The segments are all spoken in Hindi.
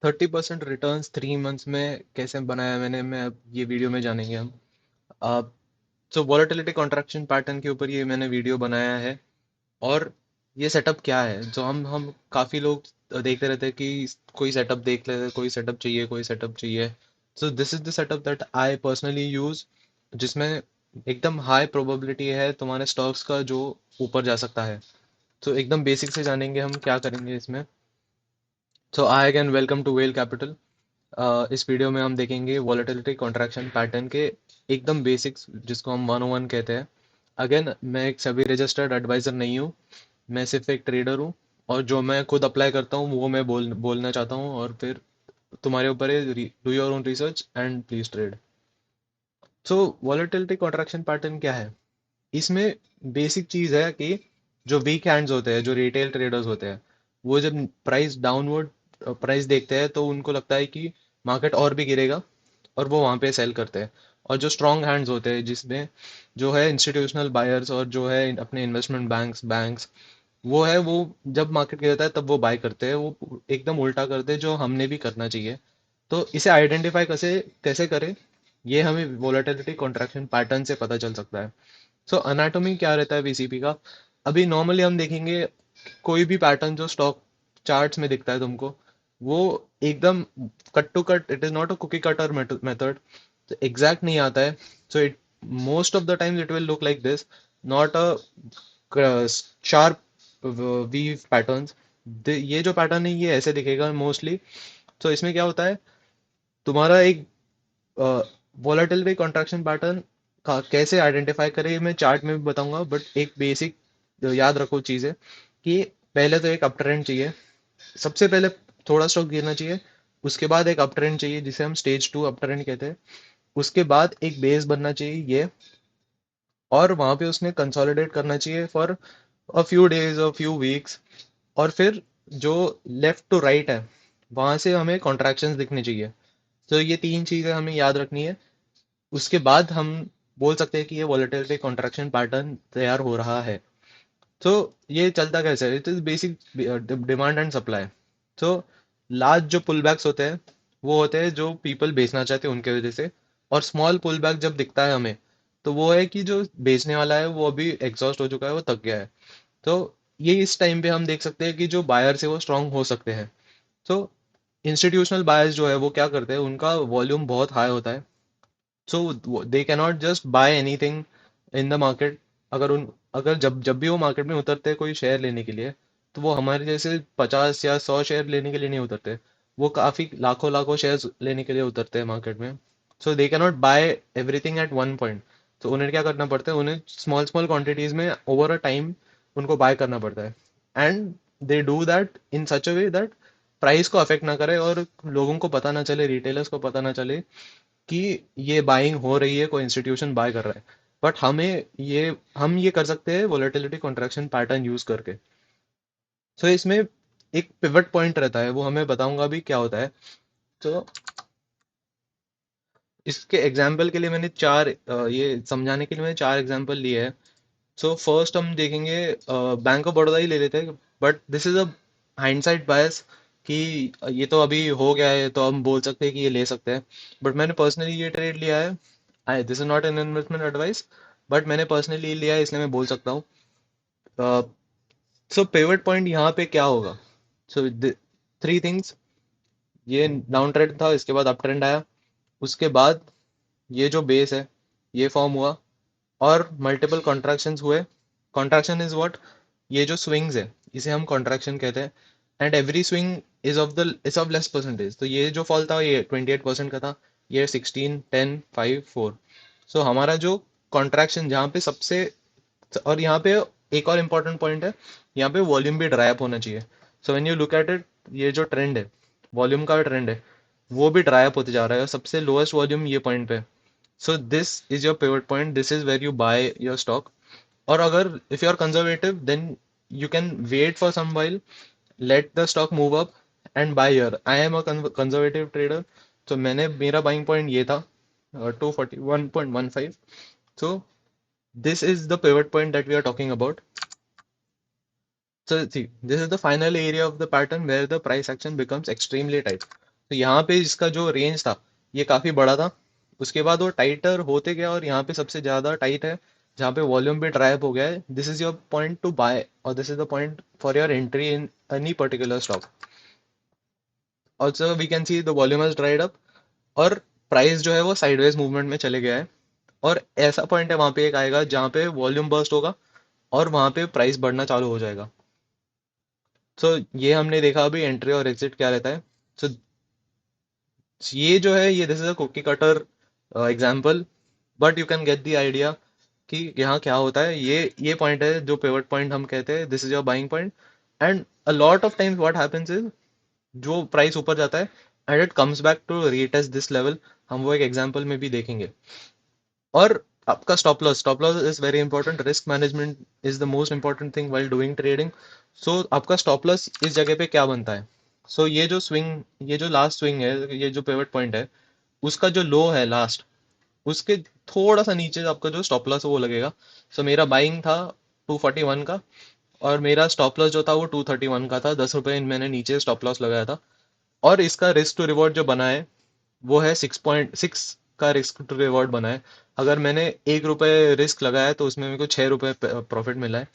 30% रिटर्न्स 3 मंथ्स में कैसे बनाया मैंने, मैं अब ये वीडियो में जानेंगे हम। आप सो वॉलेटिलिटी कॉन्ट्रैक्शन पैटर्न के ऊपर ये मैंने वीडियो बनाया है। और ये सेटअप क्या है, जो हम काफ़ी लोग देखते रहते हैं कि कोई सेटअप देख लेते हैं, कोई सेटअप चाहिए, कोई सेटअप चाहिए। सो this is the setup that I personally use, जिसमें एकदम हाई प्रोबेबिलिटी है तुम्हारे स्टॉक्स का जो ऊपर जा सकता है। तो एकदम बेसिक से जानेंगे हम क्या करेंगे इसमें। So I again welcome to well capital. इस वीडियो में हम देखेंगे वॉलेटिलिटी कॉन्ट्रैक्शन पैटर्न के एकदम बेसिक्स, जिसको हम 101 कहते हैं। अगेन, मैं एक सभी रजिस्टर्ड एडवाइजर नहीं हूँ, मैं सिर्फ एक ट्रेडर हूँ। और जो मैं खुद अप्लाई करता हूँ वो मैं बोलना चाहता हूँ, और फिर तुम्हारे ऊपर है, do your own research and please trade. So volatility contraction pattern क्या है? इसमें बेसिक चीज है कि जो वीक हैंड्स होते हैं, जो रिटेल ट्रेडर्स होते हैं, वो जब प्राइस डाउनवर्ड प्राइस देखते हैं तो उनको लगता है कि मार्केट और भी गिरेगा, और वो वहां पे सेल करते हैं। और जो स्ट्रॉन्ग हैंड्स होते हैं, जिसमें जो है इंस्टीट्यूशनल बायर्स और जो है अपने इन्वेस्टमेंट बैंक्स, वो है, वो जब मार्केट गिरता है तब वो बाय करते हैं, वो एकदम उल्टा करते हैं जो हमने भी करना चाहिए। तो इसे आइडेंटिफाई कैसे कैसे करें, ये हमें वोलेटिलिटी कॉन्ट्रैक्शन पैटर्न से पता चल सकता है। सो अनाटोमी क्या रहता है वीसीपी का? अभी नॉर्मली हम देखेंगे कोई भी पैटर्न जो स्टॉक चार्ट्स में दिखता है तुमको, वो एकदम cut to cut, it is not a cookie cutter method, तो एग्जैक्ट नहीं आता है। So it most of the times it will look like this, not a sharp weave patterns. ये जो पैटर्न है ये ऐसे दिखेगा मोस्टली। तो इसमें क्या होता है, तुम्हारा एक वॉलेटिलिटी कॉन्ट्रैक्शन पैटर्न का कैसे आइडेंटिफाई करें, ये मैं चार्ट में भी बताऊंगा, बट एक बेसिक याद रखो चीज़ है कि पहले तो एक अप ट्रेंड चाहिए। सबसे पहले थोड़ा स्टॉक गिरना चाहिए, उसके बाद एक अप ट्रेंड चाहिए जिसे हम स्टेज 2 अप ट्रेंड कहते हैं। उसके बाद एक बेस बनना चाहिए ये, और वहां पे उसने कंसोलिडेट करना चाहिए फॉर अ फ्यू डेज और फ्यू वीक्स। और फिर जो लेफ्ट टू राइट है, वहां से हमें कॉन्ट्रैक्शंस दिखनी चाहिए। तो ये तीन चीजें हमें याद रखनी है। उसके बाद हम बोल सकते हैं कि ये वॉलेटिलिटी कॉन्ट्रैक्शन पैटर्न तैयार हो रहा है। तो ये चलता कैसे है? It is basic demand and supply. तो लार्ज जो पुल बैक्स होते हैं, वो होते हैं जो पीपल बेचना चाहते हैं उनके वजह से। और स्मॉल पुल बैक जब दिखता है हमें, तो वो है कि जो बेचने वाला है वो अभी एग्जॉस्ट हो चुका है, वो थक गया है। तो ये इस टाइम पे हम देख सकते हैं कि जो बायर्स है वो स्ट्रांग हो सकते हैं। तो इंस्टीट्यूशनल बायर्स जो है वो क्या करते हैं, उनका वॉल्यूम बहुत हाई होता है। So they cannot just buy anything in the market. अगर जब जब भी वो मार्केट में उतरते हैं कोई शेयर लेने के लिए, तो वो हमारे जैसे 50 या 100 शेयर लेने के लिए नहीं उतरते। वो काफी लाखों लाखों शेयर्स लेने के लिए उतरते हैं मार्केट में। So they cannot buy everything at one point. तो उन्हें क्या करना पड़ता है, उन्हें स्मॉल स्मॉल क्वांटिटीज में ओवर अ टाइम उनको बाय करना पड़ता है। And they do that in such a way that price को अफेक्ट ना करे, और लोगों को पता ना चले, रिटेलर्स को पता ना चले कि ये बाइंग हो रही है, कोई इंस्टीट्यूशन बाय कर रहा है। बट हम ये कर सकते हैं वोलेटिलिटी कॉन्ट्रैक्शन पैटर्न यूज करके। सो इसमें एक पिवट पॉइंट रहता है, वो हमें बताऊंगा अभी क्या होता है। तो इसके एग्जाम्पल के लिए मैंने ये समझाने के लिए मैंने 4 एग्जाम्पल लिए हैं। सो फर्स्ट हम देखेंगे, बैंक ऑफ बड़ौदा ही ले लेते हैं, but this is a hindsight बायस कि ये तो अभी हो गया है तो हम बोल सकते हैं कि ये ले सकते हैं। बट मैंने पर्सनली ये ट्रेड लिया है। I this is not an investment advice, but मैंने पर्सनली लिया है इसलिए मैं बोल सकता हूँ। सो पिवट पॉइंट यहाँ पे क्या होगा? सो 3 थिंग्स। ये डाउन ट्रेंड था, इसके बाद अप ट्रेंड आया, उसके बाद ये जो बेस है ये फॉर्म हुआ, और मल्टीपल कॉन्ट्रैक्शंस हुए। Contraction is what? ये जो स्विंग्स है इसे हम कॉन्ट्रैक्शन कहते हैं। And every swing is of less percentage. तो ये जो फॉल था ये 28% का था, ये 16, 10, 5, 4। सो हमारा जो कॉन्ट्रैक्शन जहाँ पे सबसे, और यहाँ पे एक और इम्पोर्टेंट पॉइंट है, यहाँ पे वॉल्यूम भी ड्राई अप होना चाहिए। So when you look at it, ये जो ट्रेंड है, वॉल्यूम का ट्रेंड है, वो भी ड्राई अप होते जा रहा है, और सबसे लोएस्ट वॉल्यूम ये पॉइंट पे। So this is your pivot point, this is where you buy your stock. और अगर if you are conservative, then you can wait for some while, let the stock move up and buy here. I am a conservative trader, तो मैंने मेरा बाइंग पॉइंट ये था 241.15। so this is the pivot point that we are talking about. So see, this is the final area of the pattern where the price action becomes extremely tight. तो यहाँ पे इसका जो रेंज था ये काफी बड़ा था, उसके बाद वो टाइटर होते गया और यहाँ पे सबसे ज्यादा टाइट है जहाँ पे वॉल्यूम भी ड्राई अप हो गया है। This is your point to buy और this is the point for your entry in any particular stock. Also we can see the volume has dried up और प्राइस जो है वो साइडवेज मूवमेंट में चले गया है। और ऐसा पॉइंट है वहां पे एक आएगा जहाँ पे वॉल्यूम बर्स्ट होगा और वहां पे प्राइस बढ़ना चालू हो जाएगा। सो ये हमने देखा अभी एंट्री और एग्जिट क्या रहता है। सो ये जो है ये this is a cookie cutter example, but you can get the idea कि यहाँ क्या होता है। ये पॉइंट है जो पिवट पॉइंट हम कहते हैं, this is your buying point. And a lot of times what happens is जो प्राइस ऊपर जाता है and it comes back to retest this level, हम वो एक एग्जांपल में भी देखेंगे। और आपका stop loss is very important, risk management is the most important thing while doing trading. So आपका स्टॉप लॉस इस जगह पे क्या बनता है। सो ये जो स्विंग, ये जो लास्ट स्विंग है, ये जो पिवट पॉइंट है, उसका जो लो है लास्ट, उसके थोड़ा सा नीचे आपका जो स्टॉप लॉस है वो लगेगा। सो मेरा बाइंग था 241 का और मेरा स्टॉप लॉस जो था वो 231 का था, 10 रुपए मैंने नीचे स्टॉप लॉस लगाया था। और इसका रिस्क टू रिवॉर्ड जो बना है वो है 6.6 का रिस्क टू रिवॉर्ड बना है। अगर मैंने 1 रुपए रिस्क लगाया तो उसमें मेरे को 6 रुपए प्रॉफिट मिला है।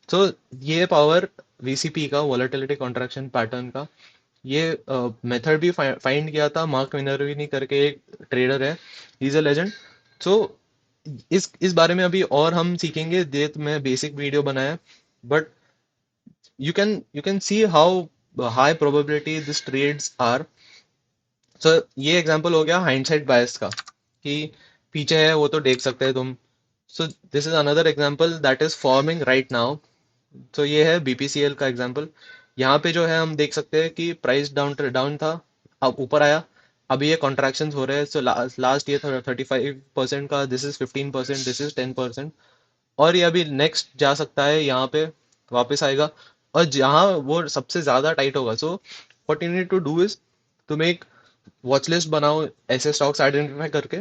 तो ये पावर वीसीपी का, वॉलेटिलिटी कॉन्ट्रैक्शन पैटर्न का, ये मेथड भी फाइंड किया था मार्क मिनर्विनी करके, एक ट्रेडर है, ही इज अ लेजेंड। सो इस बारे में अभी और हम सीखेंगे, ये तो मैं बेसिक वीडियो बनाया, but you can see how high probability this trades are. So ये एग्जांपल हो गया हाइंडसाइट बायस का, कि पीछे है वो तो देख सकते हैं तुम। सो this is another example that is forming right now. तो ये है बीपीसीएल का एग्जांपल। यहाँ पे जो है हम देख सकते हैं कि प्राइस डाउन डाउन था, अब ऊपर आया, अभी ये कॉन्ट्रैक्शंस हो रहे हैं। सो लास्ट ये था 35% का, दिस इज 15%, दिस इज 10%। और ये अभी नेक्स्ट जा सकता है यहाँ पे, वापस आएगा और जहाँ वो सबसे ज्यादा टाइट होगा। So what you need to do is तुम एक वॉच लिस्ट बनाओ, ऐसे स्टॉक्स आइडेंटिफाई करके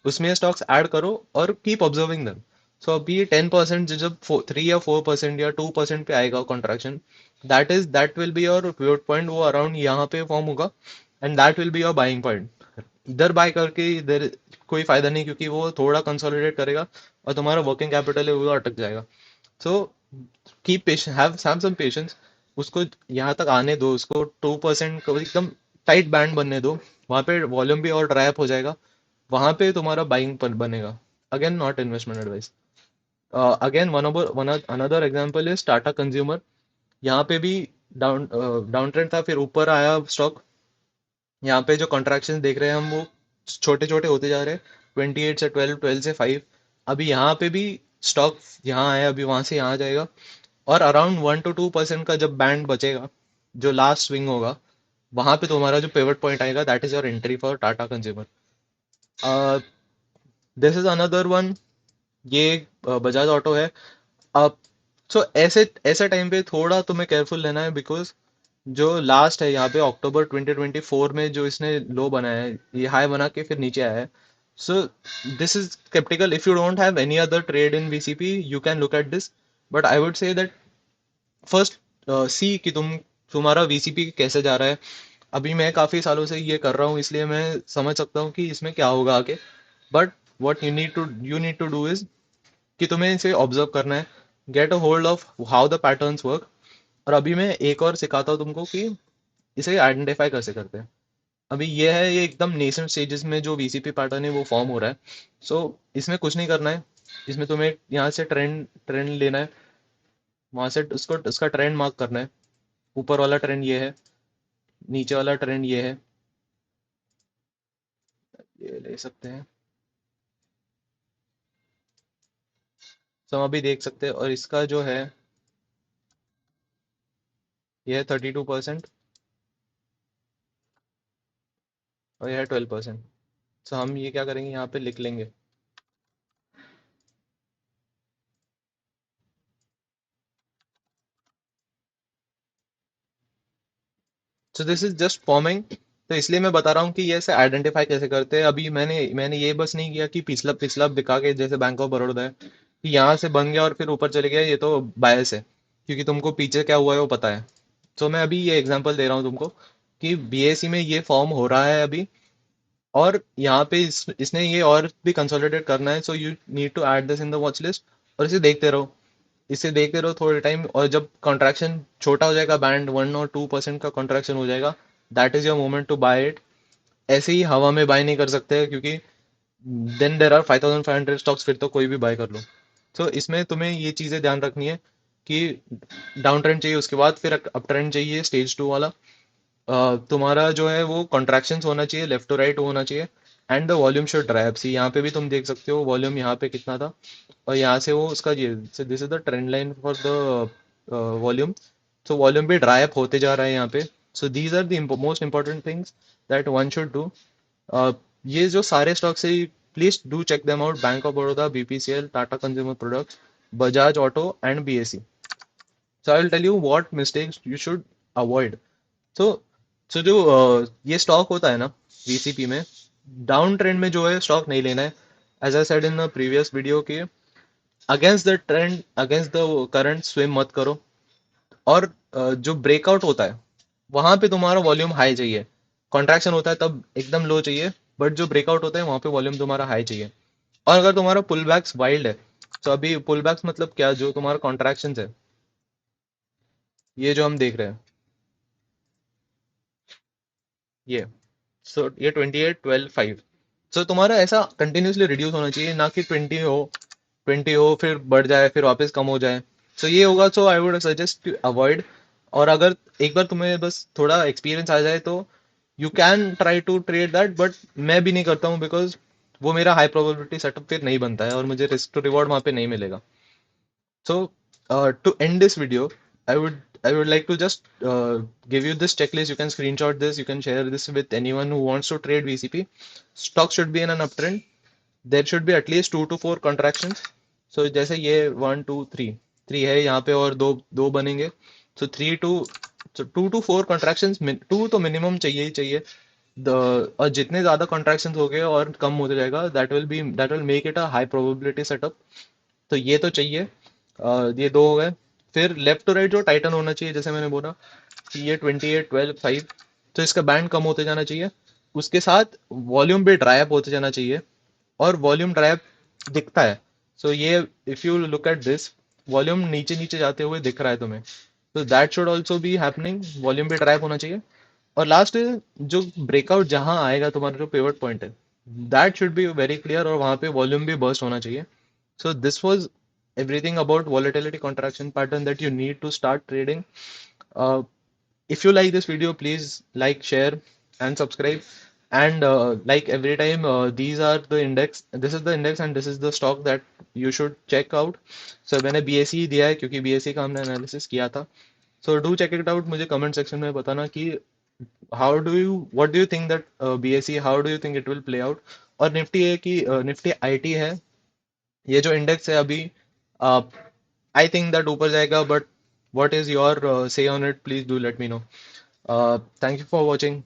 उसमें स्टॉक्स ऐड करो और कीप ऑब्जर्विंग देम। सो अभी 10% जब 3 या 4% या 2% पे आएगा contraction, that will be your pivot point, वो अराउंड यहाँ पे फॉर्म होगा and that will be your buying point. इधर बाय करके इधर कोई फायदा नहीं, क्योंकि वो थोड़ा कंसोलिडेट करेगा और तुम्हारा वर्किंग कैपिटल है वो अटक जाएगा। So keep patience, have some patience, उसको यहाँ तक आने दो, उसको 2% को एकदम टाइट बैंड बनने दो, वहां पे वॉल्यूम भी और ड्राई अप हो जाएगा, वहां पे तुम्हारा बाइंग बनेगा। Again not investment advice. Again one another example is Tata consumer. यहाँ पे भी डाउन डाउन ट्रेंड था, फिर ऊपर आया स्टॉक। यहाँ पे जो कॉन्ट्रैक्शन देख रहे हैं हम वो छोटे छोटे होते जा रहे हैं, 28 से 12, 12 से 5। अभी यहाँ पे भी स्टॉक यहाँ आया, अभी वहां से यहाँ जाएगा और अराउंड 1 to 2% का जब बैंड बचेगा, जो लास्ट स्विंग होगा, वहां पे तुम्हारा जो पिवट पॉइंट आएगा, that is your entry for Tata consumer. This is another one, ये बजाज ऑटो है। अब सो ऐसे ऐसे टाइम पे थोड़ा तुम्हें केयरफुल रहना है, बिकॉज जो लास्ट है यहाँ पे अक्टूबर 2024 में जो इसने लो बनाया है, ये हाई बना के फिर नीचे आया है। So this is skeptical, if you don't have any other trade in VCP you can look at this, but I would say that first see कि तुम्हारा वीसीपी कैसे जा रहा है। अभी मैं काफी सालों से ये कर रहा हूँ, इसलिए मैं समझ सकता हूँ कि इसमें क्या होगा आगे। But what you need to do is कि तुम्हें इसे ऑब्जर्व करना है, get a hold of how the patterns work. और अभी मैं एक और सिखाता हूँ तुमको कि इसे आइडेंटिफाई कैसे करते हैं। अभी ये है, ये एकदम नेसेंट स्टेजेस में जो वीसीपी पैटर्न है वो फॉर्म हो रहा है। इसमें कुछ नहीं करना है, इसमें तुम्हें यहाँ से ट्रेंड ट्रेंड लेना है, वहां से उसको उसका ट्रेंड मार्क करना है। ऊपर वाला ट्रेंड ये है, नीचे वाला ट्रेंड ये है, ये ले सकते हैं। तो हम अभी देख सकते हैं, और इसका जो है ये है 32% और ये है 12%। तो हम ये क्या करेंगे, यहाँ पे लिख लेंगे। सो दिस इज जस्ट फॉर्मिंग। तो इसलिए मैं बता रहा हूँ कि ये ऐसे आइडेंटिफाई कैसे करते हैं। अभी मैंने मैंने ये बस नहीं किया कि पिछला पिछला दिखा के, जैसे बैंक ऑफ बड़ौदा है कि यहाँ से बन गया और फिर ऊपर चले गया, ये तो बायस है, क्योंकि तुमको पीछे क्या हुआ है वो पता है। तो मैं अभी ये एग्जांपल दे रहा हूँ तुमको कि बीएसई में ये फॉर्म हो रहा है अभी, और यहाँ पे इसने ये और भी कंसोलिडेट करना है, so you need to add this in the watch list. और इसे देखते रहो थोड़े टाइम, और जब कॉन्ट्रैक्शन छोटा हो जाएगा, बैंड 1 और 2% का कॉन्ट्रैक्शन हो जाएगा, that is your moment to buy it. ऐसे ही हवा में बाय नहीं कर सकते, क्योंकि देन देर आर 5500 स्टॉक्स, फिर तो कोई भी बाय कर लो। तो इसमें तुम्हें ये चीज़ें ध्यान रखनी है कि डाउन ट्रेंड चाहिए, उसके बाद फिर अप ट्रेंड चाहिए, स्टेज 2 वाला। तुम्हारा जो है वो कॉन्ट्रैक्शंस होना चाहिए, लेफ्ट टू राइट होना चाहिए, and the volume should drive. See यहाँ पे भी तुम देख सकते हो वॉल्यूम यहाँ पे कितना था, और यहाँ से वो उसका ये, this is the trend line for the volume. So volume भी ड्राई अप होते जा रहा है यहाँ पे। So these are the most important things that one should do. ये जो सारे स्टॉक्स है, please do check them out: bank of Baroda, BPCL, Tata consumer products, Bajaj auto and BSE. So I will tell you what mistakes you should avoid. So so जो ये स्टॉक होता है ना वीसीपी में, डाउन ट्रेंड में जो है स्टॉक नहीं लेना है। As I said in the previous video के, against the trend, against the current swim मत करो। और जो ब्रेकआउट होता है वहां पे तुम्हारा वॉल्यूम हाई चाहिए। कॉन्ट्रैक्शन होता है तब एकदम लो चाहिए, बट जो ब्रेकआउट होता है वहां पे वॉल्यूम तुम्हारा हाई चाहिए। और अगर तुम्हारा पुल बैक्स वाइल्ड है, तो अभी पुल बैक्स मतलब क्या, जो तुम्हारा कॉन्ट्रैक्शन है, ये जो हम देख रहे हैं, ये ये 28, 12, 5। सो तुम्हारा ऐसा कंटिन्यूसली रिड्यूस होना चाहिए, ना कि 20 हो फिर बढ़ जाए फिर वापस कम हो जाए। सो ये होगा, so I would suggest to avoid. और अगर एक बार तुम्हें बस थोड़ा एक्सपीरियंस आ जाए, तो you can try to trade that, but मैं भी नहीं करता हूँ, बिकॉज वो मेरा हाई प्रोबेबिलिटी सेटअप फिर नहीं बनता है, और मुझे रिस्क टू रिवॉर्ड वहाँ पे नहीं मिलेगा। So, to end this video, I would like to just give you this checklist. You can screenshot this. You can share this with anyone who wants to trade VCP. Stock should be in an uptrend. There should be at least 2 to 4 contractions. So जैसे ये 1, 2, 3 है यहाँ पे, और दो दो बनेंगे। So 2 to 4 contractions, 2 तो मिनिमम चाहिए ही चाहिए। द और जितने ज्यादा contractions हो गए और कम होते जाएगा, that will make it a high probability setup। तो ये तो चाहिए। ये दो हो गए। फिर लेफ्ट टू राइट जो टाइटन होना चाहिए, जैसे मैंने बोला कि ये 28, 12, 5, तो इसका बैंड कम होते जाना चाहिए। उसके साथ वॉल्यूम भी ड्राई अप होते जाना चाहिए, और वॉल्यूम ड्राई अप दिखता है। सो ये, if you look at this, volume नीचे नीचे जाते हुए दिख रहा है तुम्हें, तो that should also be happening. Volume भी ड्राई अप होना चाहिए। और लास्ट, जो ब्रेकआउट जहां आएगा, तुम्हारा जो पिवट पॉइंट है, that should be very clear, और वहां पे वॉल्यूम भी बर्स्ट होना चाहिए। So this was everything about volatility contraction pattern that you need to start trading. Uh, if you like this video, please like, share, and subscribe. And like every time, these are the index. This is the index, and this is the stock that you should check out. So मैंने BSE दिया है, क्योंकि BSE का हमने एनालिसिस किया था। So do check it out. मुझे comment section में बताना कि what do you think that BSE, how do you think it will play out। और निफ्टी है कि निफ्टी IT है, ये जो इंडेक्स है अभी, आई थिंक दैट ऊपर जाएगा, बट व्हाट इज योर से on it, please do let me know. Thank you for watching.